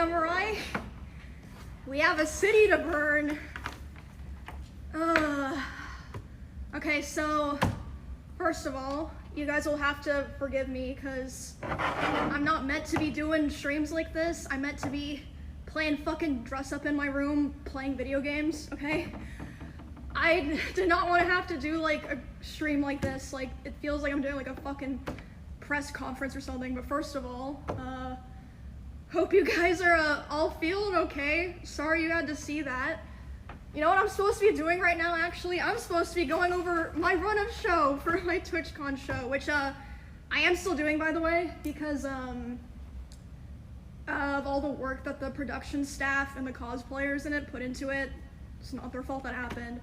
samurai. We have a city to burn. Okay, so first of all, you guys will have to forgive me because I'm not meant to be doing streams like this. I'm meant to be playing fucking dress up in my room, playing video games, okay? I did not want to have to do like a stream like this. Like, it feels like I'm doing like a fucking press conference or something. But first of all, hope you guys are all feeling okay. Sorry you had to see that. You know what I'm supposed to be doing right now, actually? I'm supposed to be going over my run-up show for my TwitchCon show, which I am still doing, by the way, because of all the work that the production staff and the cosplayers in it put into it. It's not their fault that happened.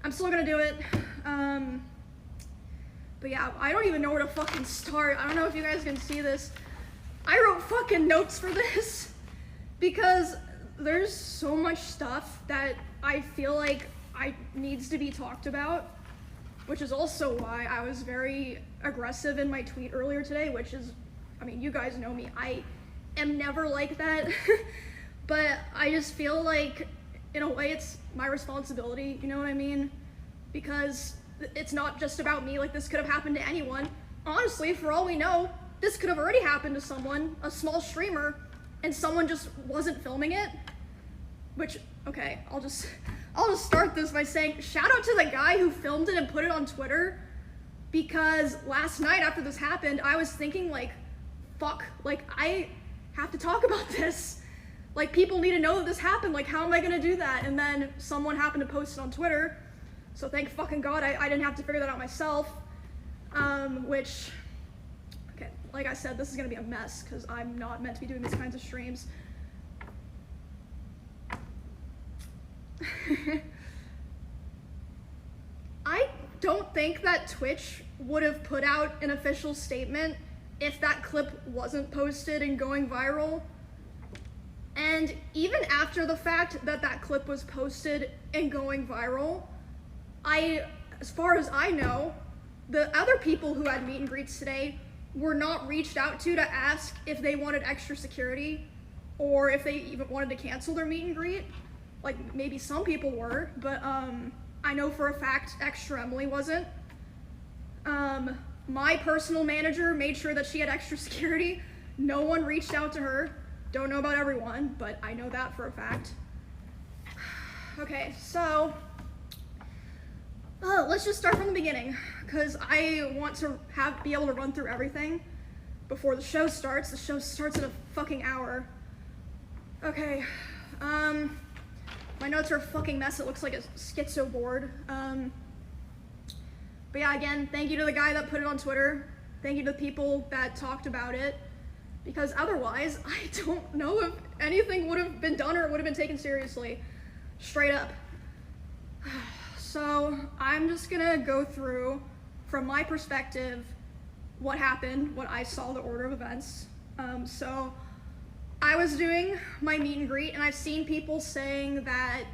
I'm still gonna do it. But yeah, I don't even know where to fucking start. I don't know if you guys can see this. I wrote fucking notes for this because there's so much stuff that I feel like needs to be talked about, which is also why I was very aggressive in my tweet earlier today, which is, I mean, you guys know me, I am never like that, but I just feel like, in a way, it's my responsibility, you know what I mean? Because it's not just about me, like, this could have happened to anyone. Honestly, for all we know, this could have already happened to someone, a small streamer, and someone just wasn't filming it. Which, okay, I'll just start this by saying, shout out to the guy who filmed it and put it on Twitter, because last night after this happened, I was thinking, like, fuck, like, I have to talk about this. Like, people need to know that this happened, like, how am I gonna do that? And then someone happened to post it on Twitter, so thank fucking God I didn't have to figure that out myself, which, okay, like I said, this is gonna be a mess, because I'm not meant to be doing these kinds of streams. I don't think that Twitch would have put out an official statement if that clip wasn't posted and going viral. And even after the fact that that clip was posted and going viral, as far as I know, the other people who had meet and greets today were not reached out to ask if they wanted extra security or if they even wanted to cancel their meet and greet. Like, maybe some people were, but I know for a fact Extra Emily wasn't. My personal manager made sure that she had extra security. No one reached out to her. Don't know about everyone, but I know that for a fact. Okay, so let's just start from the beginning, because I want to be able to run through everything before the show starts. The show starts in a fucking hour. Okay, my notes are a fucking mess. It looks like a schizo board. But yeah, again, thank you to the guy that put it on Twitter. Thank you to the people that talked about it. Because otherwise, I don't know if anything would have been done or it would have been taken seriously. Straight up. So I'm just gonna go through, from my perspective, what happened, what I saw, the order of events. So I was doing my meet and greet, and I've seen people saying that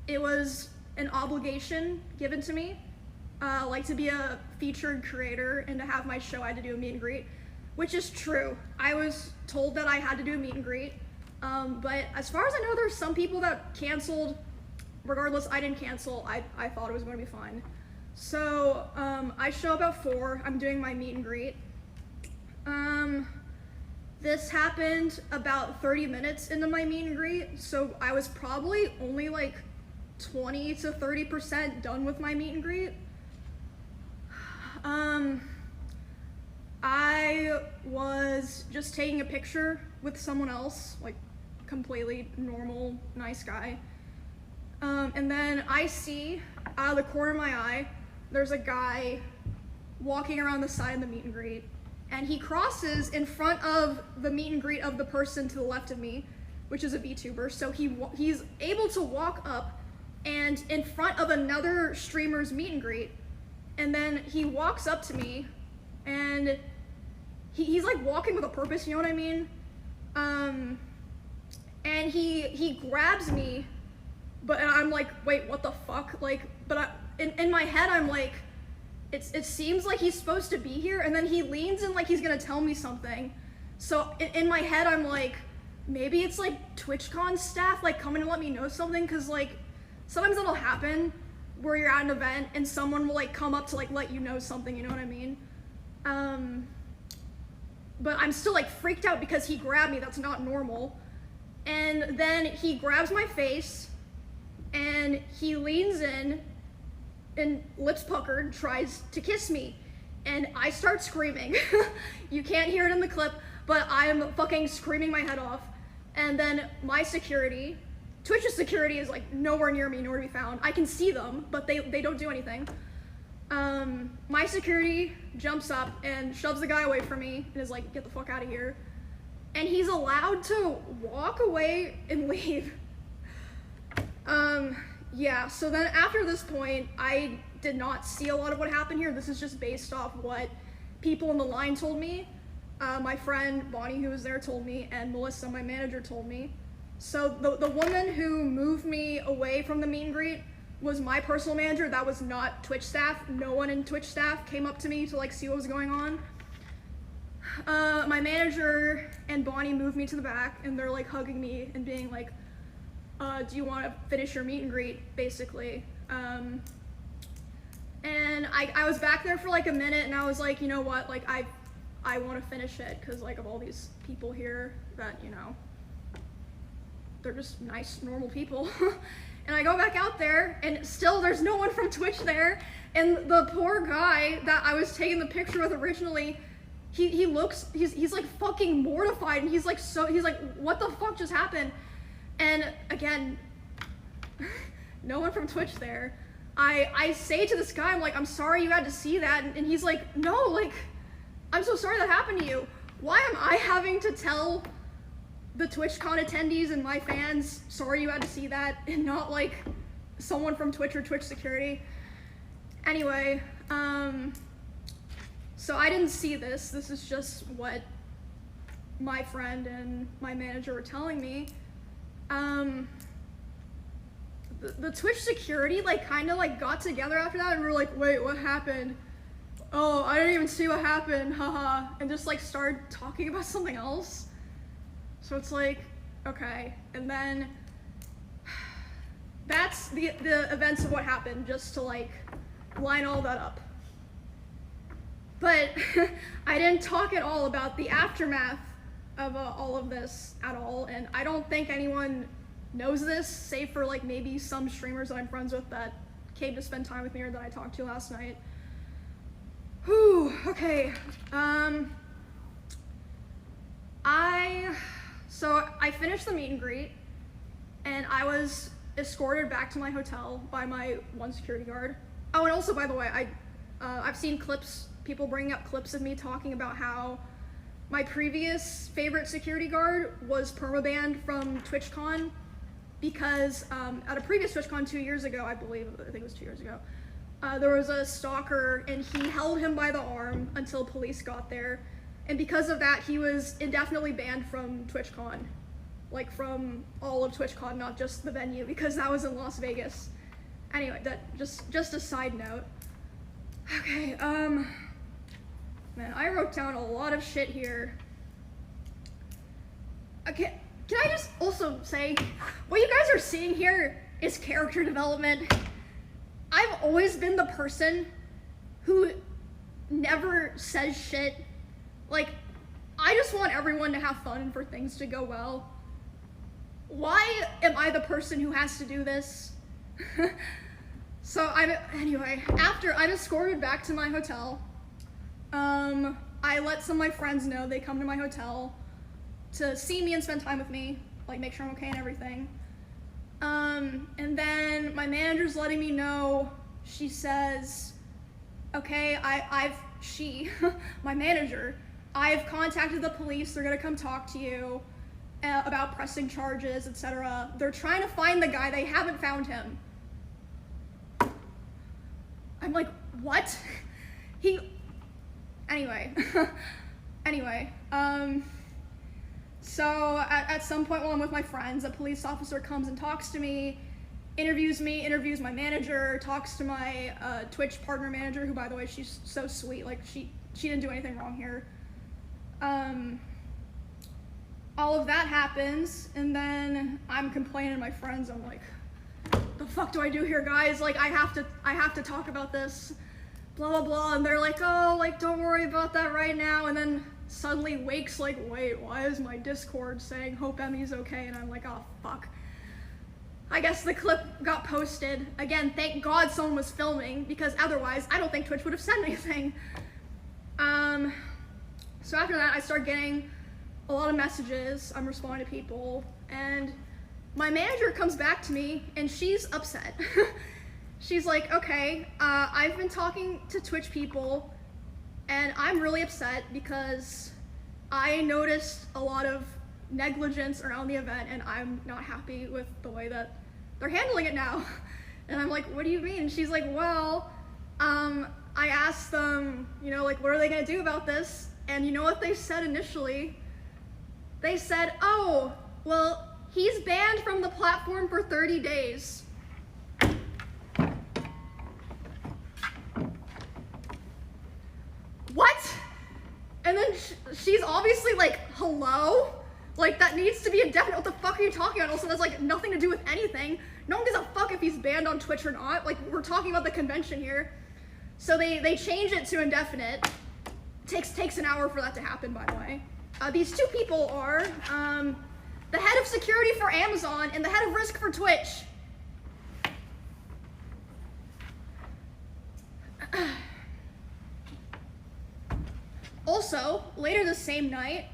it was an obligation given to me, like to be a featured creator and to have my show, I had to do a meet and greet, which is true. I was told that I had to do a meet and greet, but as far as I know, there's some people that canceled. Regardless, I didn't cancel. I thought it was going to be fine. So I show up at 4. I'm doing my meet and greet. This happened about 30 minutes into my meet and greet, so I was probably only like 20 to 30% done with my meet and greet. I was just taking a picture with someone else, like completely normal, nice guy. And then I see, out of the corner of my eye, there's a guy walking around the side of the meet and greet, and he crosses in front of the meet and greet of the person to the left of me, which is a VTuber, so he's able to walk up and in front of another streamer's meet and greet, and then he walks up to me, and he's like walking with a purpose, you know what I mean? And he grabs me, but I'm like, wait, what the fuck? Like, but in my head, I'm like, it seems like he's supposed to be here, and then he leans in like he's gonna tell me something. So in my head, I'm like, maybe it's like TwitchCon staff like coming to let me know something, because like sometimes that'll happen where you're at an event and someone will like come up to like let you know something, you know what I mean? But I'm still like freaked out because he grabbed me. That's not normal. And then he grabs my face and he leans in and lips puckered tries to kiss me, and I start screaming. You can't hear it in the clip, but I'm fucking screaming my head off. And then my security, Twitch's security, is like nowhere near me, nowhere to be found. I can see them, but they don't do anything. My security jumps up and shoves the guy away from me and is like, get the fuck out of here. And he's allowed to walk away and leave. Yeah, so then after this point, I did not see a lot of what happened here. This is just based off what people in the line told me. My friend Bonnie, who was there, told me, and Melissa, my manager, told me. So the woman who moved me away from the meet and greet was my personal manager. That was not Twitch staff. No one in Twitch staff came up to me to like see what was going on. My manager and Bonnie moved me to the back, and they're like hugging me and being like, do you want to finish your meet and greet, basically. And I was back there for like a minute, and I was like, you know what, like I want to finish it, because like of all these people here that, you know, they're just nice, normal people. And I go back out there, and still there's no one from Twitch there, and the poor guy that I was taking the picture with originally, he's like fucking mortified, and he's like, what the fuck just happened? And again, no one from Twitch there. I say to this guy, I'm like, I'm sorry you had to see that, and he's like, no, like, I'm so sorry that happened to you. Why am I having to tell the TwitchCon attendees and my fans, sorry you had to see that, and not like someone from Twitch or Twitch security? Anyway, so I didn't see this. This is just what my friend and my manager were telling me. The Twitch security like kind of like got together after that, and we were like, wait, what happened? Oh, I didn't even see what happened, haha, and just like started talking about something else. So it's like, okay, and then that's the events of what happened, just to like line all that up. But I didn't talk at all about the aftermath of all of this at all, and I don't think anyone knows this, save for like maybe some streamers that I'm friends with that came to spend time with me or that I talked to last night. Whew, okay. So I finished the meet and greet, and I was escorted back to my hotel by my one security guard. Oh, and also, by the way, I've seen clips, people bringing up clips of me talking about how my previous favorite security guard was permabanned from TwitchCon because at a previous TwitchCon 2 years ago, I think it was 2 years ago, there was a stalker, and he held him by the arm until police got there. And because of that, he was indefinitely banned from TwitchCon. Like from all of TwitchCon, not just the venue, because that was in Las Vegas. Anyway, that just a side note. Okay, man, I wrote down a lot of shit here. Okay, can I just also say, what you guys are seeing here is character development. I've always been the person who never says shit. Like, I just want everyone to have fun and for things to go well. Why am I the person who has to do this? So anyway, after I'm escorted back to my hotel, I let some of my friends know. They come to my hotel to see me and spend time with me, like make sure I'm okay and everything. And then my manager's letting me know. She says, okay, my manager, I've contacted the police. They're gonna come talk to you about pressing charges, etc. They're trying to find the guy. They haven't found him. I'm like, what? Anyway, so at some point while I'm with my friends, a police officer comes and talks to me, interviews my manager, talks to my Twitch partner manager, who, by the way, she's so sweet. Like, she didn't do anything wrong here. all of that happens, and then I'm complaining to my friends. I'm like, the fuck do I do here, guys? Like, I have to talk about this, blah, blah, blah. And they're like, oh, like, don't worry about that right now. And then suddenly Wake's like, wait, why is my Discord saying hope Emmy's okay? And I'm like, oh, fuck. I guess the clip got posted. Again, thank God someone was filming, because otherwise I don't think Twitch would have said anything. So after that, I start getting a lot of messages. I'm responding to people, and my manager comes back to me, and she's upset. She's like, okay, I've been talking to Twitch people, and I'm really upset because I noticed a lot of negligence around the event, and I'm not happy with the way that they're handling it now. And I'm like, what do you mean? And she's like, well, I asked them, you know, like, what are they gonna do about this? And you know what they said initially? They said, oh, well, he's banned from the platform for 30 days. What? And then she's obviously like, hello? Like, that needs to be indefinite. What the fuck are you talking about? Also, that's like nothing to do with anything. No one gives a fuck if he's banned on Twitch or not. Like, we're talking about the convention here. So they change it to indefinite. Takes an hour for that to happen, by the way. These two people are the head of security for Amazon and the head of risk for Twitch. Also, later the same night,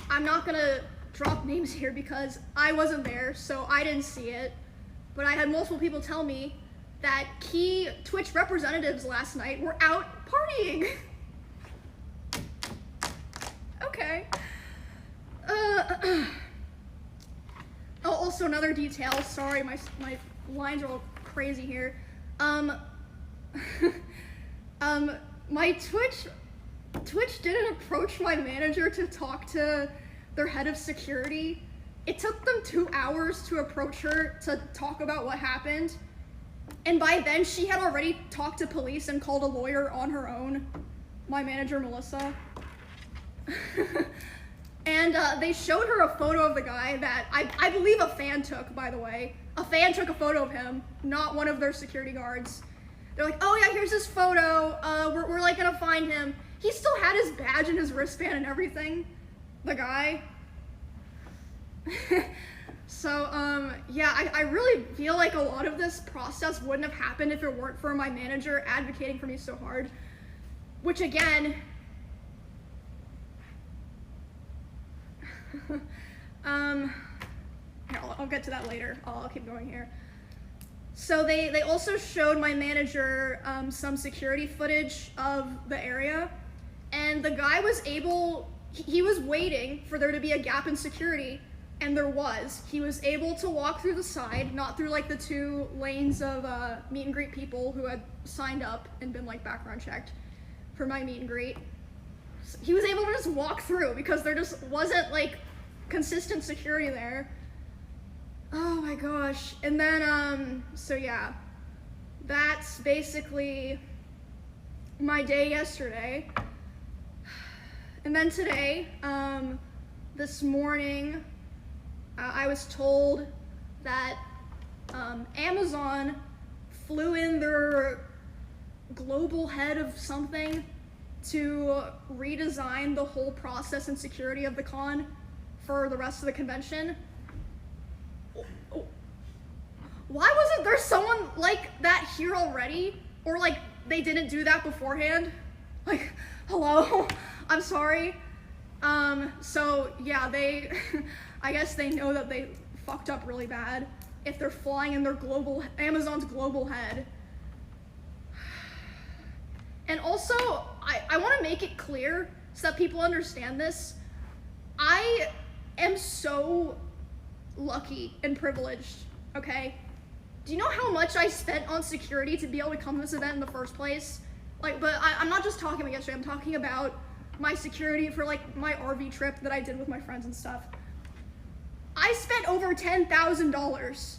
I'm not gonna drop names here because I wasn't there, so I didn't see it, but I had multiple people tell me that key Twitch representatives last night were out partying. Okay. Oh, also another detail, sorry, my lines are all crazy here. My Twitch didn't approach my manager to talk to their head of security. It took them 2 hours to approach her to talk about what happened. And by then, she had already talked to police and called a lawyer on her own. My manager, Melissa. And they showed her a photo of the guy that I believe a fan took, by the way. A fan took a photo of him, not one of their security guards. They're like, oh yeah, here's his photo. We're like gonna find him. He still had his badge and his wristband and everything. The guy. So, yeah, I really feel like a lot of this process wouldn't have happened if it weren't for my manager advocating for me so hard. Which again, here, I'll get to that later. I'll keep going here. So they also showed my manager some security footage of the area, and the guy was able, he was waiting for there to be a gap in security, and there was. He was able to walk through the side, not through like the 2 lanes of meet and greet people who had signed up and been like background checked for my meet and greet. So he was able to just walk through because there just wasn't like consistent security there. Oh my gosh. And then, so yeah, that's basically my day yesterday. And then today, this morning, I was told that Amazon flew in their global head of something to redesign the whole process and security of the con for the rest of the convention. Why wasn't there someone like that here already? Or like they didn't do that beforehand? Like, hello? I'm sorry. So yeah, they, I guess they know that they fucked up really bad if they're flying in their global, Amazon's global head. And also, I want to make it clear so that people understand this. I am so lucky and privileged, okay? Do you know how much I spent on security to be able to come to this event in the first place? Like, but I'm not just talking about yesterday, I'm talking about my security for like my RV trip that I did with my friends and stuff. I spent over $10,000.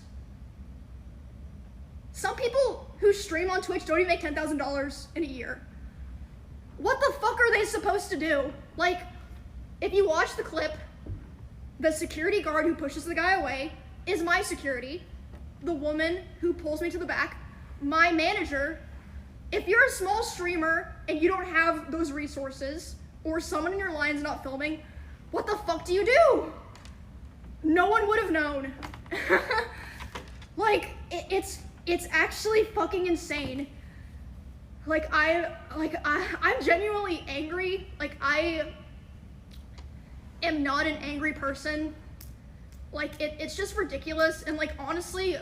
Some people who stream on Twitch don't even make $10,000 in a year. What the fuck are they supposed to do? Like, if you watch the clip, The security guard who pushes the guy away is my security. The woman who pulls me to the back, my manager. If you're a small streamer and you don't have those resources, or someone in your line's not filming, what the fuck do you do? No one would have known. Like, it's actually fucking insane. Like, I'm genuinely angry. Like, I am not an angry person. Like, it's just ridiculous. And like, honestly,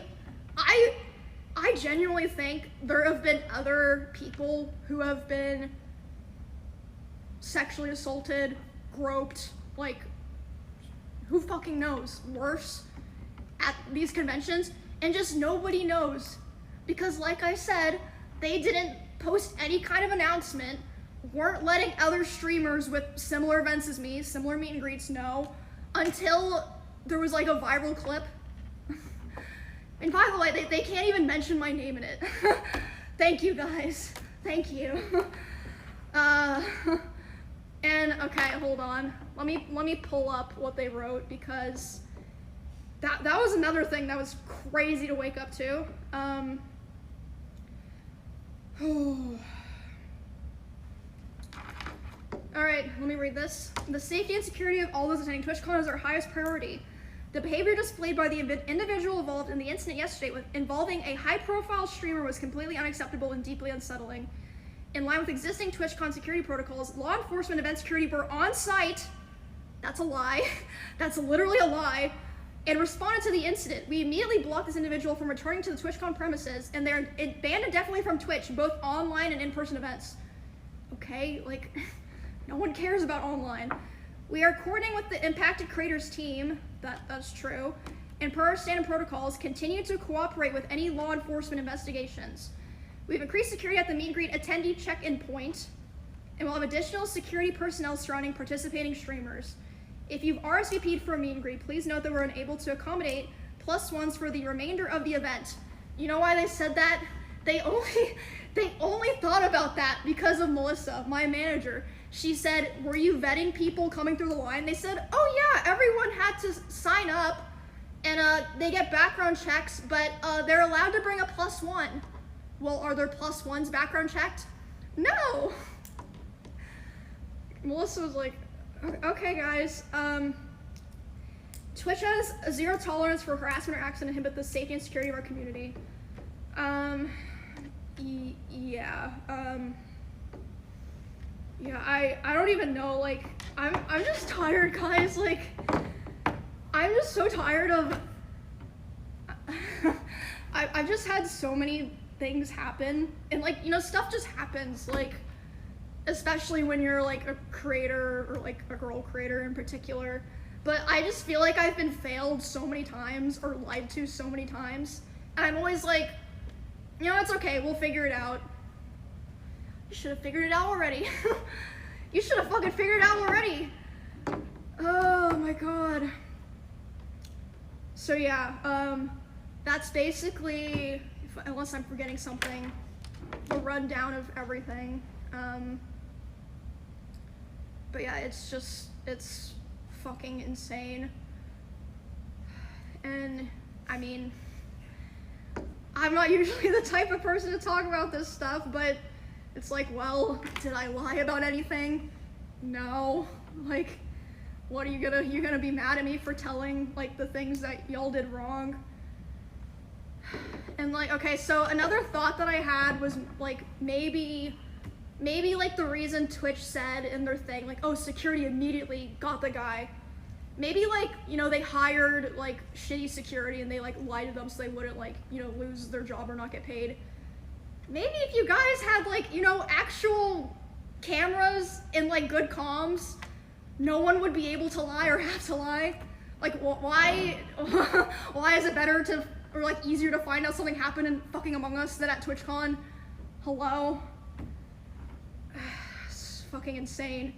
I genuinely think there have been other people who have been sexually assaulted, groped, like, who fucking knows, worse, at these conventions, and just nobody knows. Because like I said, they didn't post any kind of announcement, weren't letting other streamers with similar events as me, similar meet and greets, know, until there was like a viral clip. And by the way, they can't even mention my name in it. Thank you guys, thank you. And okay, hold on. Let me pull up what they wrote, because that was another thing that was crazy to wake up to. Alright, let me read this. The safety and security of all those attending TwitchCon is our highest priority. The behavior displayed by the individual involved in the incident yesterday involving a high-profile streamer was completely unacceptable and deeply unsettling. In line with existing TwitchCon security protocols, law enforcement event security were on site. That's a lie. That's literally a lie. And responded to the incident. We immediately blocked this individual from returning to the TwitchCon premises, and they're banned indefinitely from Twitch, both online and in-person events. Okay, like, no one cares about online. We are coordinating with the impacted creators team, that's true, and per our standard protocols, continue to cooperate with any law enforcement investigations. We've increased security at the meet and greet attendee check-in point, and we'll have additional security personnel surrounding participating streamers. If you've RSVP'd for a meet and greet, please note that we're unable to accommodate +1s for the remainder of the event. You know why they said that? They only thought about that because of Melissa, my manager. She said, were you vetting people coming through the line? They said, oh yeah, everyone had to sign up, and they get background checks, but they're allowed to bring a +1. Well, are there +1s background checked? No! Melissa was like, okay guys, Twitch has a zero tolerance for harassment or acts that inhibit the safety and security of our community. Yeah, I don't even know, like, I'm just tired, guys, like, I'm just so tired of, I've just had so many things happen, and like, you know, stuff just happens, like, especially when you're like a creator, or like a girl creator in particular, but I just feel like I've been failed so many times, or lied to so many times, and I'm always like, you know, it's okay, we'll figure it out. You should have figured it out already. You should have fucking figured it out already. Oh my god. So yeah, that's basically, unless I'm forgetting something, a rundown of everything. But yeah, it's fucking insane. And I mean, I'm not usually the type of person to talk about this stuff, but it's like, well, did I lie about anything? No. Like, what are you gonna be mad at me for telling like the things that y'all did wrong? And like, okay, so another thought that I had was like, maybe like the reason Twitch said in their thing, like, oh, security immediately got the guy. Maybe like, you know, they hired like shitty security and they like lied to them so they wouldn't like, you know, lose their job or not get paid. Maybe if you guys had like, you know, actual cameras and like good comms, no one would be able to lie or have to lie. Like, why is it better to, or like easier to find out something happened in fucking Among Us than at TwitchCon? Hello? It's fucking insane.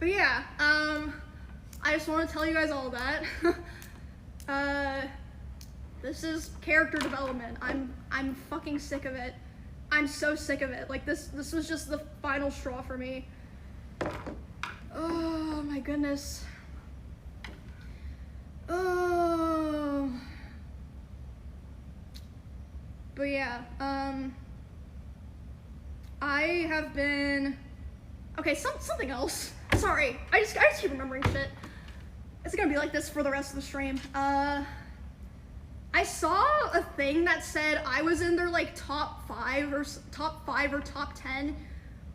But yeah, I just want to tell you guys all that. This is character development. I'm fucking sick of it. I'm so sick of it. Like this was just the final straw for me. Oh my goodness. Oh. But yeah, I have been, okay, something else. Sorry, I just keep remembering shit. It's gonna be like this for the rest of the stream. I saw a thing that said I was in their like top 5 or top 10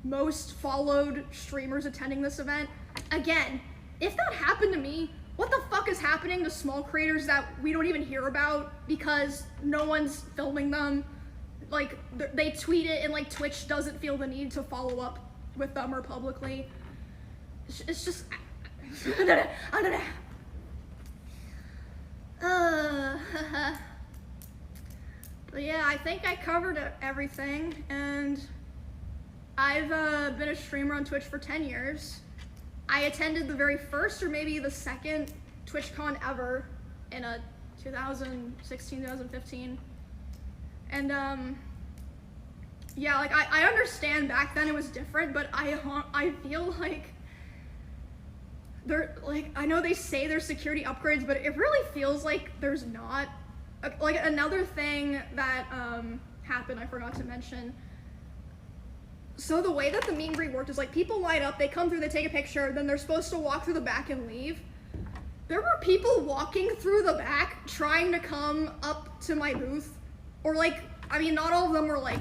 most followed streamers attending this event. Again, if that happened to me, what the fuck is happening to small creators that we don't even hear about because no one's filming them? Like, they tweet it and like Twitch doesn't feel the need to follow up with them or publicly. It's just, but yeah, I think I covered everything, and I've been a streamer on Twitch for 10 years. I attended the very first or maybe the second TwitchCon ever in 2016, 2015. And yeah, like I understand back then it was different, but I feel like I know they say there's security upgrades, but it really feels like there's not. Like another thing that happened, I forgot to mention. So the way that the meet and greet worked is like people line up, they come through, they take a picture, then they're supposed to walk through the back and leave. There were people walking through the back trying to come up to my booth, or like, I mean, not all of them were like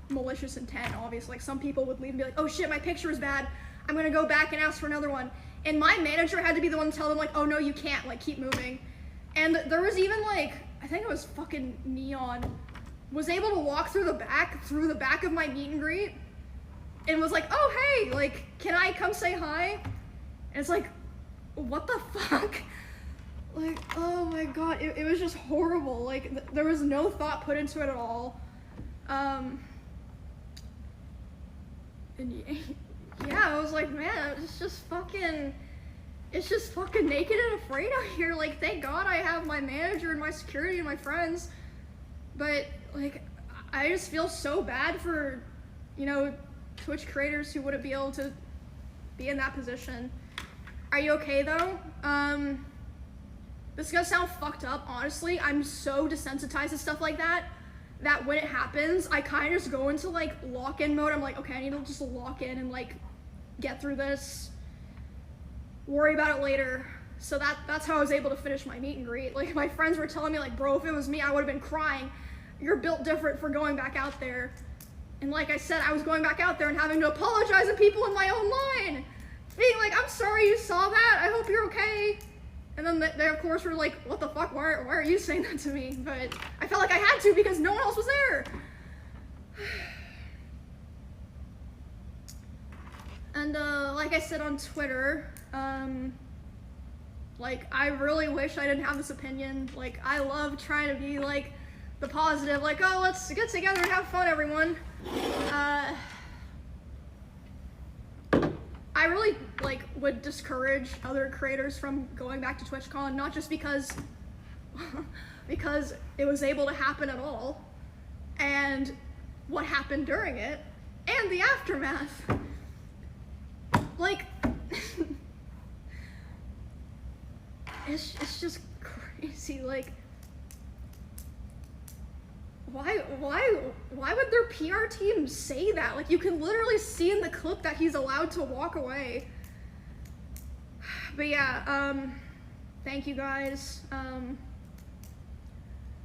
malicious intent, obviously. Like some people would leave and be like, oh shit, my picture is bad, I'm gonna go back and ask for another one. And my manager had to be the one to tell them like, oh no, you can't, like keep moving. And there was even like, I think it was fucking Neon, was able to walk through the back of my meet and greet, and was like, oh hey, like, can I come say hi? And it's like, what the fuck? Like, oh my god, it was just horrible. Like, there was no thought put into it at all. And yeah, I was like, man, it's just fucking naked and afraid out here. Like, thank God I have my manager and my security and my friends. But, like, I just feel so bad for, you know, Twitch creators who wouldn't be able to be in that position. Are you okay, though? This is gonna sound fucked up, honestly. I'm so desensitized to stuff like that when it happens, I kind of just go into, like, lock-in mode. I'm like, okay, I need to just lock in and, like, get through this. Worry about it later. So that's how I was able to finish my meet and greet. Like, my friends were telling me, like, bro, if it was me, I would have been crying. You're built different for going back out there. And like I said, I was going back out there and having to apologize to people in my own line. Being like, I'm sorry you saw that, I hope you're okay. And then they of course were like, what the fuck, why are you saying that to me? But I felt like I had to because no one else was there. And like I said on Twitter, like, I really wish I didn't have this opinion. Like, I love trying to be like the positive, like, oh, let's get together and have fun, everyone. I really, like, would discourage other creators from going back to TwitchCon, not just because it was able to happen at all, and what happened during it, and the aftermath. Like, it's just crazy. Like, why would their PR team say that? Like, you can literally see in the clip that he's allowed to walk away. But yeah, thank you guys.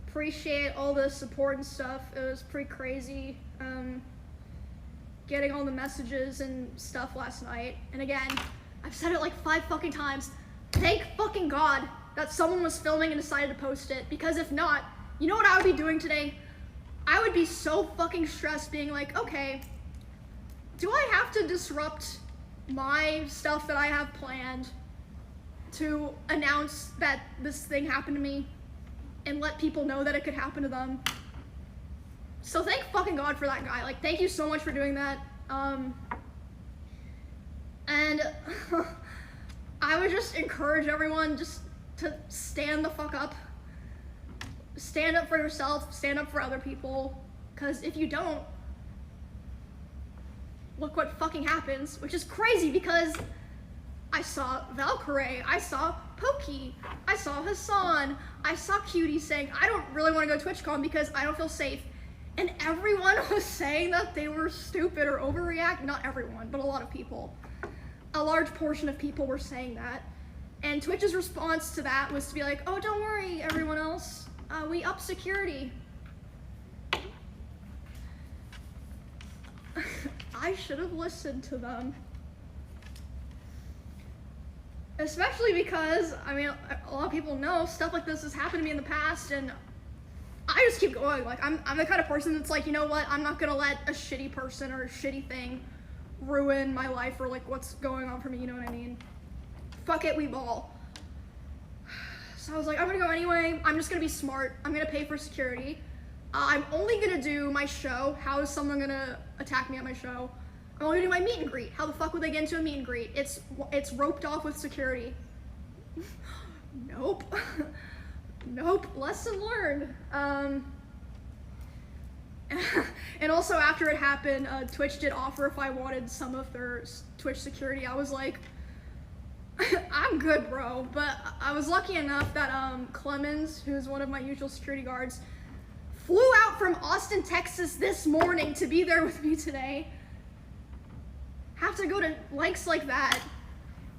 Appreciate all the support and stuff. It was pretty crazy, getting all the messages and stuff last night. And again, I've said it like 5 fucking times. Thank fucking God that someone was filming and decided to post it, because if not, you know what I would be doing today? I would be so fucking stressed being like, okay, do I have to disrupt my stuff that I have planned to announce that this thing happened to me and let people know that it could happen to them? So thank fucking God for that guy. Like, thank you so much for doing that. And I would just encourage everyone just to stand the fuck up. Stand up for yourself, stand up for other people, because if you don't, look what fucking happens, which is crazy because I saw Valkyrie, I saw Pokey, I saw Hassan, I saw Cutie saying, I don't really want to go to TwitchCon because I don't feel safe. And everyone was saying that they were stupid or overreact. Not everyone, but a lot of people. A large portion of people were saying that. And Twitch's response to that was to be like, oh, don't worry, everyone else. We up security. I should have listened to them. Especially because, I mean, a lot of people know stuff like this has happened to me in the past, and I just keep going. Like, I'm the kind of person that's like, you know what, I'm not gonna let a shitty person or a shitty thing ruin my life or like what's going on for me, you know what I mean? Fuck it, we ball. So I was like, I'm gonna go anyway. I'm just gonna be smart. I'm gonna pay for security. I'm only gonna do my show. How is someone gonna attack me at my show? I'm only gonna do my meet and greet. How the fuck would they get into a meet and greet? It's roped off with security. Nope. Nope. Lesson learned. And also after it happened, Twitch did offer if I wanted some of their Twitch security. I was like, I'm good, bro. But I was lucky enough that Clemens, who's one of my usual security guards, flew out from Austin, Texas this morning to be there with me today. Have to go to lengths like that.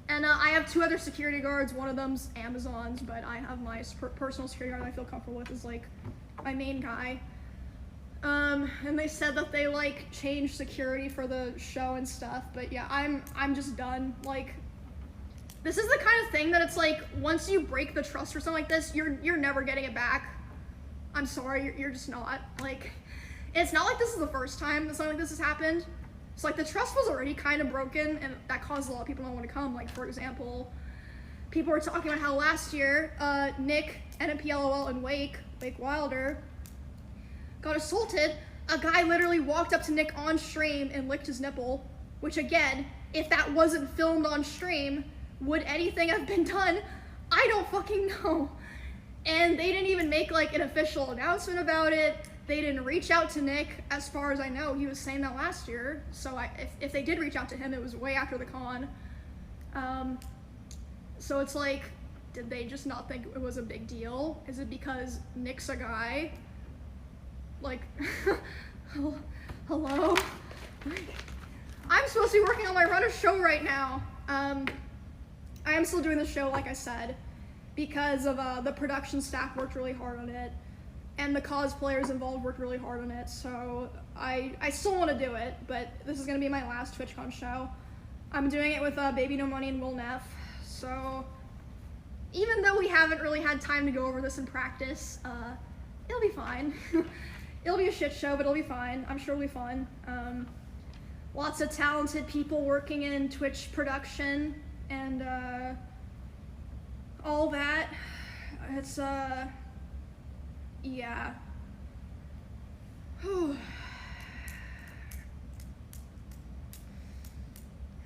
And I have 2 other security guards. One of them's Amazon's, but I have my personal security guard that I feel comfortable with is like my main guy. And they said that they like changed security for the show and stuff, but yeah, I'm just done. Like, this is the kind of thing that it's like, once you break the trust for something like this, you're never getting it back. I'm sorry, you're just not. Like, it's not like this is the first time that something like this has happened. So like the trust was already kind of broken, and that caused a lot of people not want to come. Like, for example, people were talking about how last year, Nick, NMPLOL, and Wake Wilder, got assaulted. A guy literally walked up to Nick on stream and licked his nipple, which again, if that wasn't filmed on stream, would anything have been done? I don't fucking know. And they didn't even make like an official announcement about it. They didn't reach out to Nick, as far as I know. He was saying that last year. So if they did reach out to him, it was way after the con. So it's like, did they just not think it was a big deal? Is it because Nick's a guy? Like, hello? I'm supposed to be working on my runner show right now. I am still doing the show, like I said, because of the production staff worked really hard on it, and the cosplayers involved worked really hard on it, so I still want to do it, but this is going to be my last TwitchCon show. I'm doing it with Baby No Money and Will Neff, so even though we haven't really had time to go over this in practice, it'll be fine. It'll be a shit show, but it'll be fine. I'm sure it'll be fun. Lots of talented people working in Twitch production and all that. It's yeah.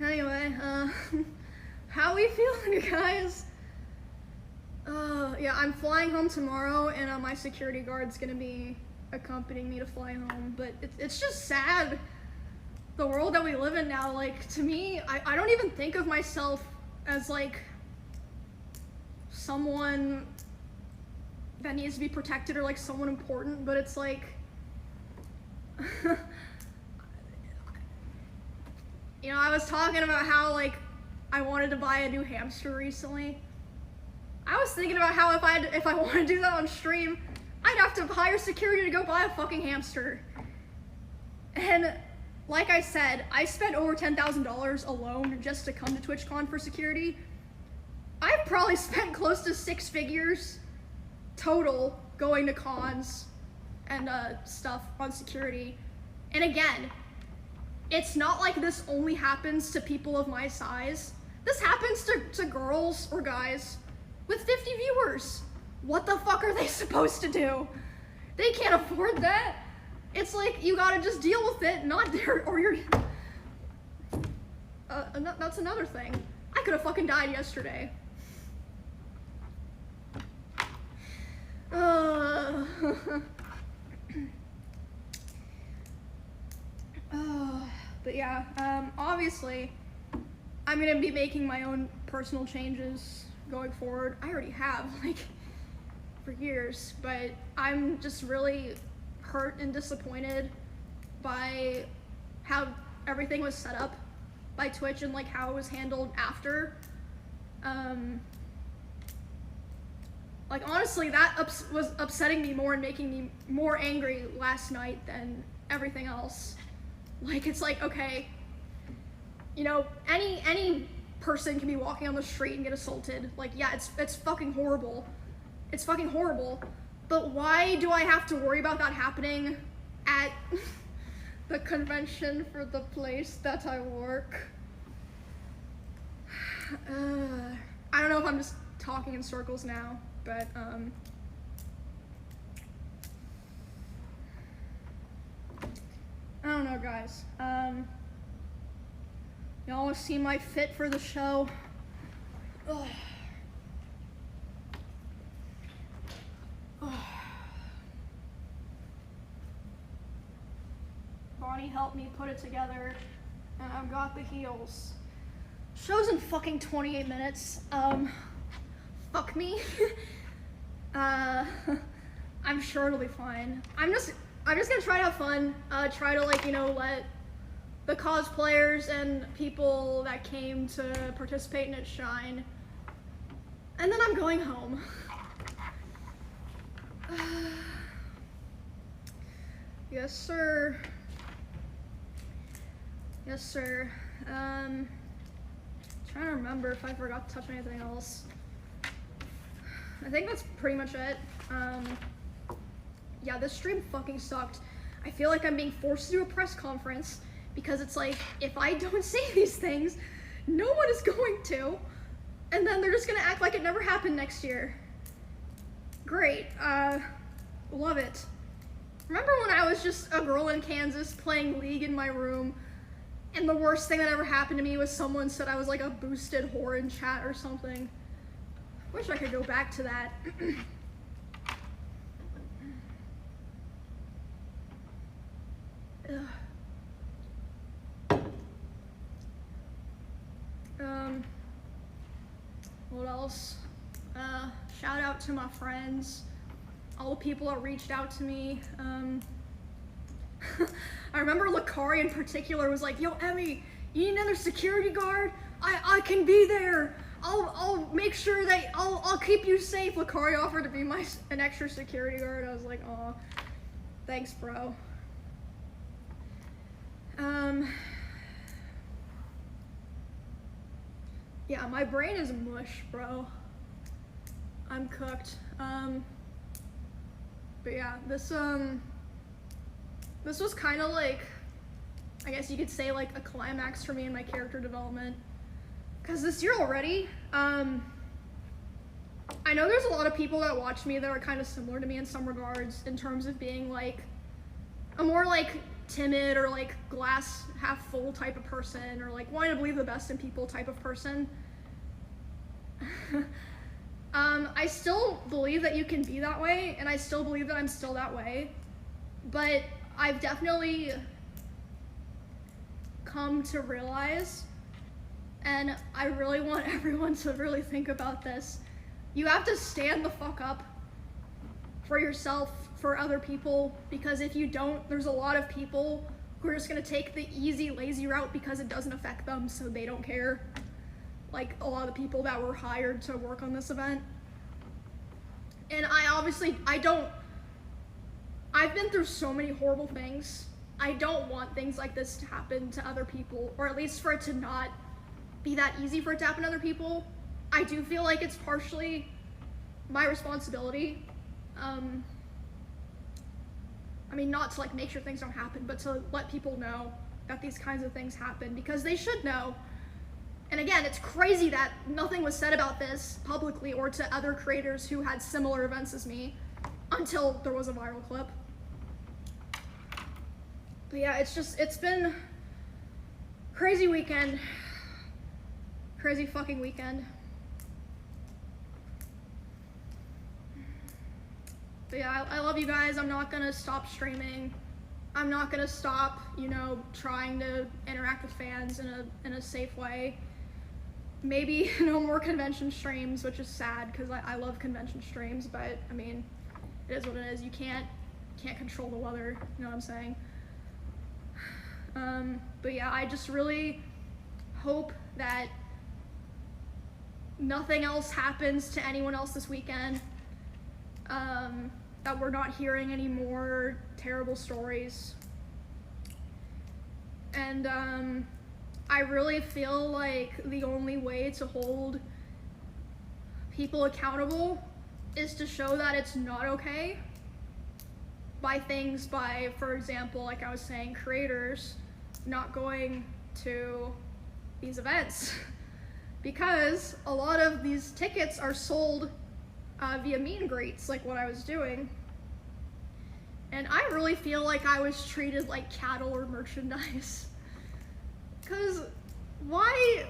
Anyway, how we feeling, guys? Yeah, I'm flying home tomorrow, and my security guard's gonna be accompanying me to fly home, but it's just sad, the world that we live in now. Like, to me, I don't even think of myself as like someone that needs to be protected or like someone important, but it's like, you know, I was talking about how like I wanted to buy a new hamster recently. I was thinking about how if I want to do that on stream, I'd have to hire security to go buy a fucking hamster. And like I said, I spent over $10,000 alone just to come to TwitchCon for security. I've probably spent close to 6 figures total going to cons and stuff on security. And again, it's not like this only happens to people of my size. This happens to girls or guys with 50 viewers. What the fuck are they supposed to do? They can't afford that. It's like, you gotta just deal with it, or you're, that's another thing. I could have fucking died yesterday. But yeah, obviously, I'm gonna be making my own personal changes going forward. I already have, like, for years, but I'm just really hurt and disappointed by how everything was set up by Twitch and like how it was handled after. Like honestly, that was upsetting me more and making me more angry last night than everything else. Like it's like, okay, you know, any person can be walking on the street and get assaulted. Like yeah, it's fucking horrible. It's fucking horrible. But why do I have to worry about that happening at the convention for the place that I work? I don't know if I'm just talking in circles now, but I don't know, guys. Y'all want to see my fit for the show? Ugh. Bonnie helped me put it together, and I've got the heels. Show's in fucking 28 minutes. Fuck me. I'm sure it'll be fine. I'm just gonna try to have fun. Try to like, you know, let the cosplayers and people that came to participate in it shine. And then I'm going home. Yes, sir. Yes, sir. Trying to remember if I forgot to touch anything else. I think that's pretty much it. Yeah, this stream fucking sucked. I feel like I'm being forced to do a press conference because it's like, if I don't say these things, no one is going to. And then they're just gonna act like it never happened next year. Great, love it. Remember when I was just a girl in Kansas playing League in my room, and the worst thing that ever happened to me was someone said I was like a boosted whore in chat or something? Wish I could go back to that. What else? Shout out to my friends, all the people that reached out to me. I remember Lakari in particular was like, yo, Emmy, you need another security guard? I can be there. I'll make sure that I'll keep you safe. Lakari offered to be an extra security guard. I was like, aw, thanks, bro. Yeah, my brain is mush, bro. I'm cooked. But yeah, this was kind of like, I guess you could say like a climax for me in my character development. Cause this year already, I know there's a lot of people that watch me that are kind of similar to me in some regards in terms of being like a more like timid or like glass half full type of person or like wanting to believe the best in people type of person. I still believe that you can be that way, and I still believe that I'm still that way, but I've definitely come to realize, and I really want everyone to really think about this, you have to stand the fuck up for yourself, for other people, because if you don't, there's a lot of people who are just gonna take the easy, lazy route because it doesn't affect them, so they don't care. Like a lot of the people that were hired to work on this event. And I've been through so many horrible things. I don't want things like this to happen to other people, or at least for it to not be that easy for it to happen to other people. I do feel like it's partially my responsibility. I mean, not to like make sure things don't happen, but to let people know that these kinds of things happen, because they should know. And again, it's crazy that nothing was said about this publicly or to other creators who had similar events as me until there was a viral clip. But yeah, it's been crazy weekend. Crazy fucking weekend. But yeah, I love you guys. I'm not gonna stop streaming. I'm not gonna stop, you know, trying to interact with fans in a safe way. maybe no more convention streams, which is sad because I love convention streams, but I mean, it is what it is. You can't control the weather, you know what I'm saying? But yeah, I just really hope that nothing else happens to anyone else this weekend, that we're not hearing any more terrible stories. And I really feel like the only way to hold people accountable is to show that it's not okay by, for example, like I was saying, creators not going to these events. Because a lot of these tickets are sold via meet and greets, like what I was doing. And I really feel like I was treated like cattle or merchandise. Cause why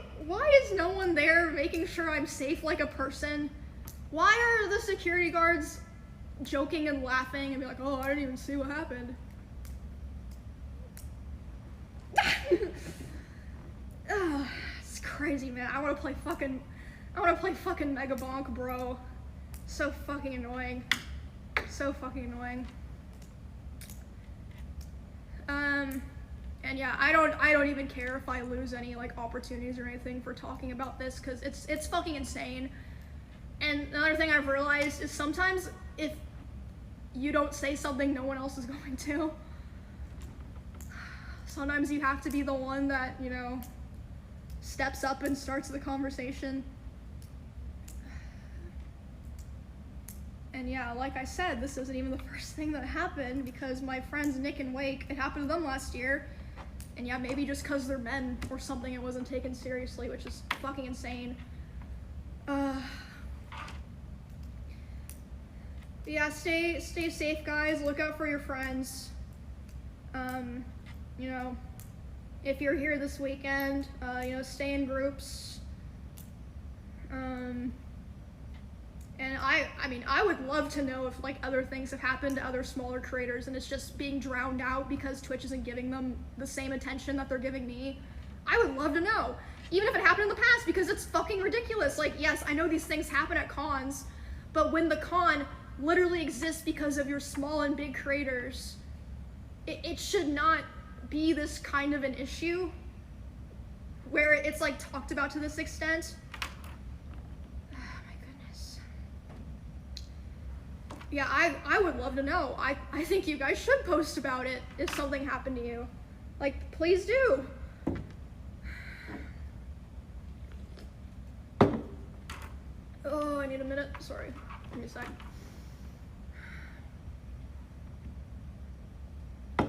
is no one there making sure I'm safe like a person? Why are the security guards joking and laughing and be like, oh, I didn't even see what happened? It's crazy, man. I wanna play fucking Mega Bonk, bro. So fucking annoying. So fucking annoying. And yeah, I don't even care if I lose any like opportunities or anything for talking about this, because it's fucking insane. And another thing I've realized is sometimes if you don't say something, no one else is going to. Sometimes you have to be the one that, you know, steps up and starts the conversation. And yeah, like I said, this isn't even the first thing that happened, because my friends Nick and Wake, it happened to them last year. And yeah, maybe just because they're men or something, it wasn't taken seriously, which is fucking insane. Yeah, stay safe, guys. Look out for your friends. You know, if you're here this weekend, you know, stay in groups. And I mean, I would love to know if like other things have happened to other smaller creators and it's just being drowned out because Twitch isn't giving them the same attention that they're giving me. I would love to know, even if it happened in the past, because it's fucking ridiculous. Like, yes, I know these things happen at cons, but when the con literally exists because of your small and big creators, it should not be this kind of an issue where it's like talked about to this extent. Yeah, I would love to know. I think you guys should post about it if something happened to you. Like, please do. Oh, I need a minute. Sorry. Give me a sec. But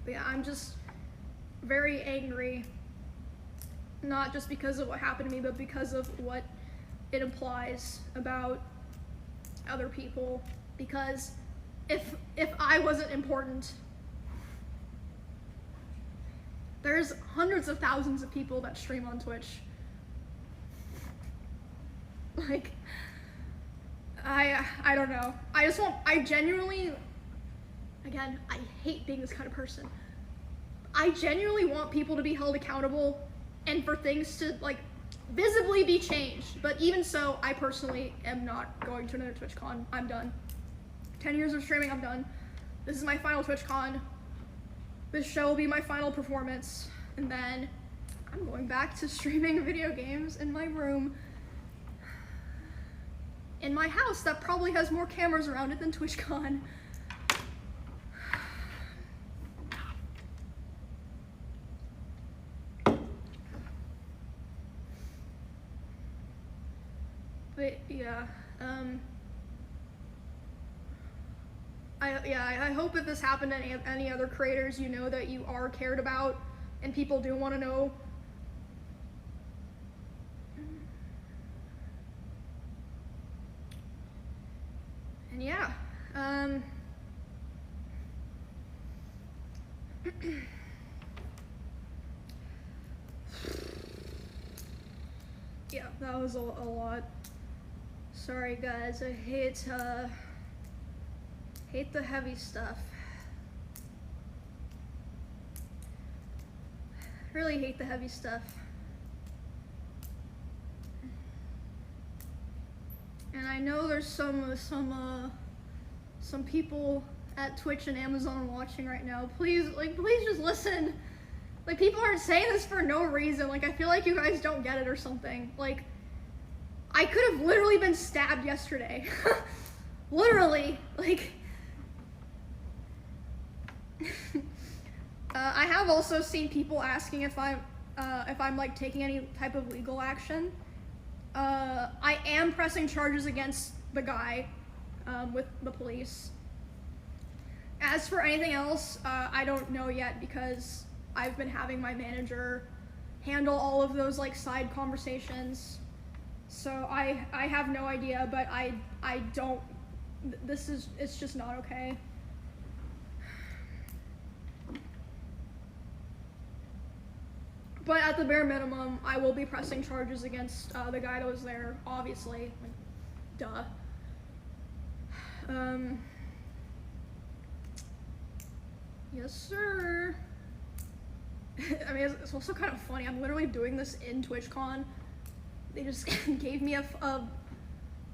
yeah, I'm just very angry. Not just because of what happened to me, but because of what it implies about other people. Because if I wasn't important, there's hundreds of thousands of people that stream on Twitch. Like, I don't know. I genuinely, again, I hate being this kind of person. I genuinely want people to be held accountable and for things to like visibly be changed. But even so, I personally am not going to another TwitchCon. I'm done. 10 years of streaming, I'm done. This is my final TwitchCon. This show will be my final performance, and then I'm going back to streaming video games in my room in my house that probably has more cameras around it than TwitchCon. But yeah, I hope if this happened to any other creators, you know that you are cared about and people do want to know. And yeah, yeah, that was a lot. Sorry guys, I hate the heavy stuff. Really hate the heavy stuff. I know there's some people at Twitch and Amazon watching right now. Please just listen. Like, people aren't saying this for no reason. Like, I feel like you guys don't get it or something. Like, I could have literally been stabbed yesterday. Literally. Like, I have also seen people asking if I'm like taking any type of legal action. I am pressing charges against the guy with the police. As for anything else, I don't know yet because I've been having my manager handle all of those like side conversations. So I have no idea, but I don't, it's just not okay. But at the bare minimum, I will be pressing charges against the guy that was there, obviously. Like, duh. Yes, sir. I mean, it's also kind of funny. I'm literally doing this in TwitchCon. They just gave me an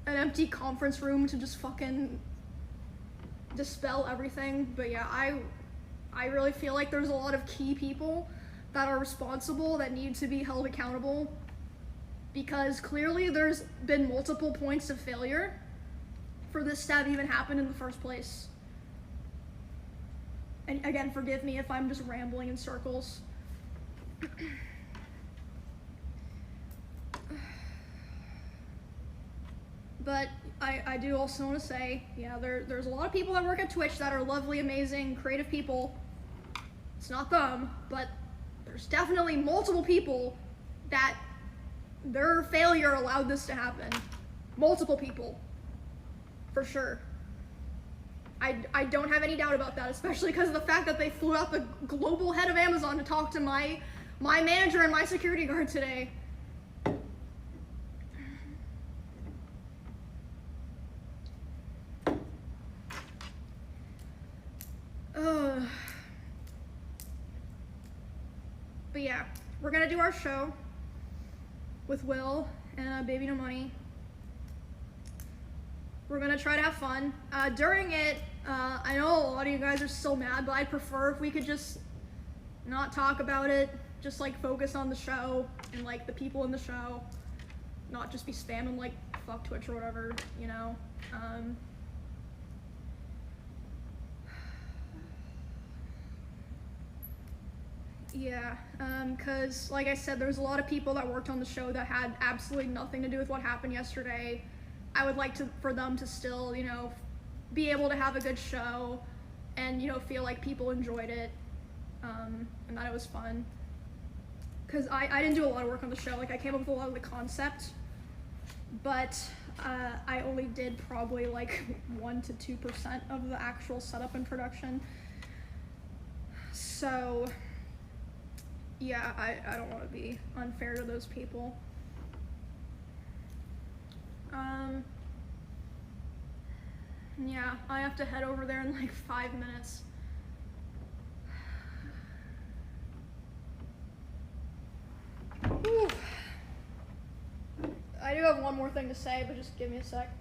empty conference room to just fucking dispel everything. But yeah, I really feel like there's a lot of key people that are responsible that need to be held accountable, because clearly there's been multiple points of failure for this to have even happened in the first place. And again, forgive me if I'm just rambling in circles. But I do also want to say, yeah, there's a lot of people that work at Twitch that are lovely, amazing, creative people. It's not them, but there's definitely multiple people that their failure allowed this to happen. Multiple people, for sure. I don't have any doubt about that, especially because of the fact that they flew out the global head of Amazon to talk to my manager and my security guard today. But yeah, we're gonna do our show with Will and Baby No Money. We're gonna try to have fun. During it, I know a lot of you guys are still mad, but I'd prefer if we could just not talk about it, just like focus on the show and like the people in the show, not just be spamming like fuck Twitch or whatever, you know? Yeah, cause like I said, there's a lot of people that worked on the show that had absolutely nothing to do with what happened yesterday. I would like for them to still, you know, be able to have a good show and, you know, feel like people enjoyed it, and that it was fun. Cause I didn't do a lot of work on the show. Like, I came up with a lot of the concept, but I only did probably like 1 to 2% of the actual setup and production. So yeah, I don't want to be unfair to those people. Yeah, I have to head over there in like 5 minutes. Whew. I do have one more thing to say, but just give me a sec.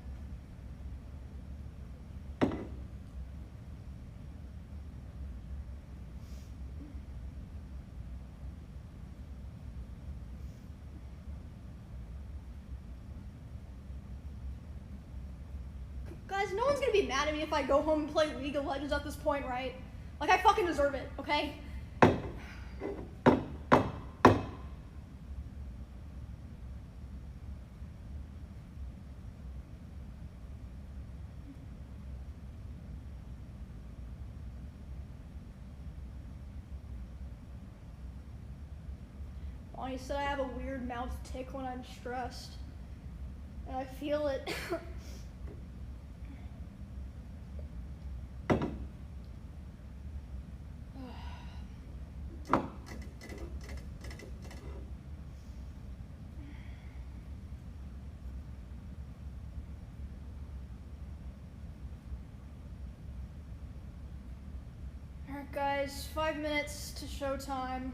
Guys, no one's gonna be mad at me if I go home and play League of Legends at this point, right? Like, I fucking deserve it, okay? Bonnie said I have a weird mouth tick when I'm stressed. And I feel it. Alright guys, 5 minutes to showtime.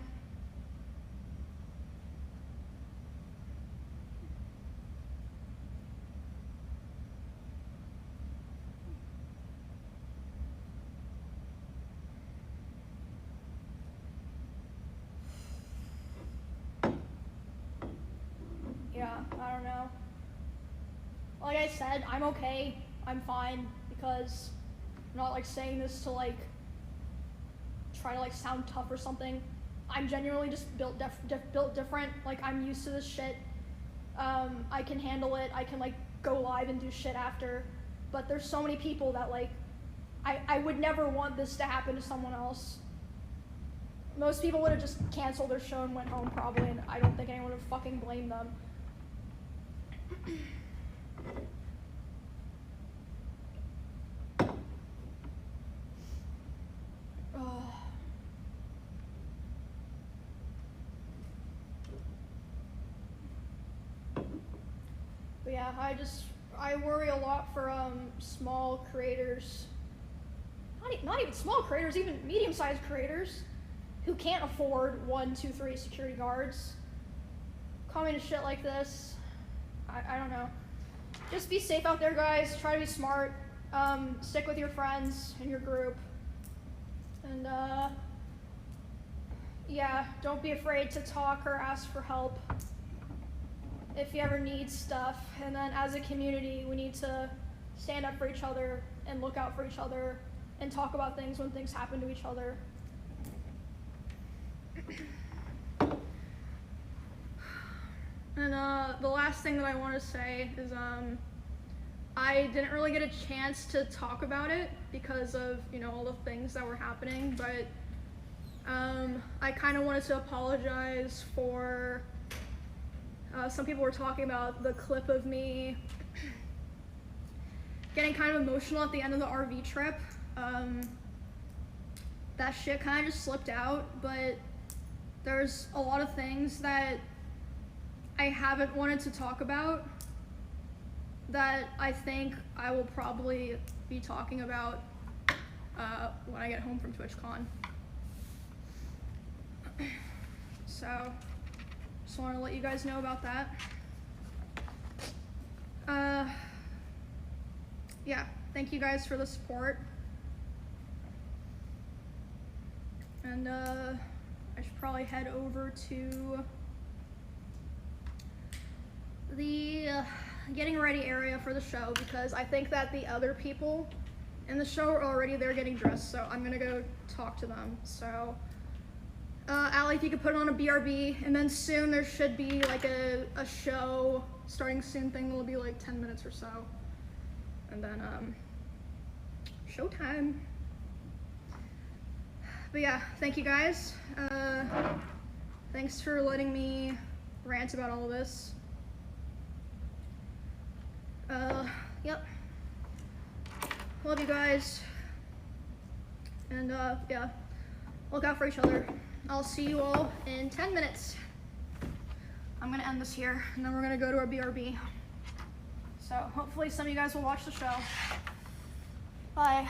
like I said, I'm okay. I'm fine because I'm not like saying this to like try to like sound tough or something. I'm genuinely just built different. Like I'm used to this shit. I can handle it. I can like go live and do shit after. But there's so many people that like I would never want this to happen to someone else. Most people would have just canceled their show and went home probably, and I don't think anyone would fucking blame them. But yeah, I worry a lot for small creators. Not even small creators, even medium-sized creators who can't afford 1, 2, 3 security guards. Coming to shit like this, I don't know. Just be safe out there, guys. Try to be smart. Stick with your friends and your group. And yeah, don't be afraid to talk or ask for help if you ever need stuff. And then as a community, we need to stand up for each other and look out for each other and talk about things when things happen to each other. And the last thing that I want to say is I didn't really get a chance to talk about it because of, you know, all the things that were happening, but I kind of wanted to apologize for some people were talking about the clip of me getting kind of emotional at the end of the RV trip. That shit kind of just slipped out, but there's a lot of things that I haven't wanted to talk about that I think I will probably be talking about when I get home from TwitchCon. So, just wanted to let you guys know about that. Yeah, thank you guys for the support. And I should probably head over to the getting ready area for the show because I think that the other people in the show are already there getting dressed, so I'm gonna go talk to them. So, Allie, if you could put on a BRB, and then soon there should be like a show starting soon thing that'll be like 10 minutes or so. And then, showtime. But yeah, thank you guys. Thanks for letting me rant about all of this. Yep. Love you guys. And yeah, look out for each other. I'll see you all in 10 minutes. I'm gonna end this here, and then we're gonna go to our BRB. So hopefully some of you guys will watch the show. Bye.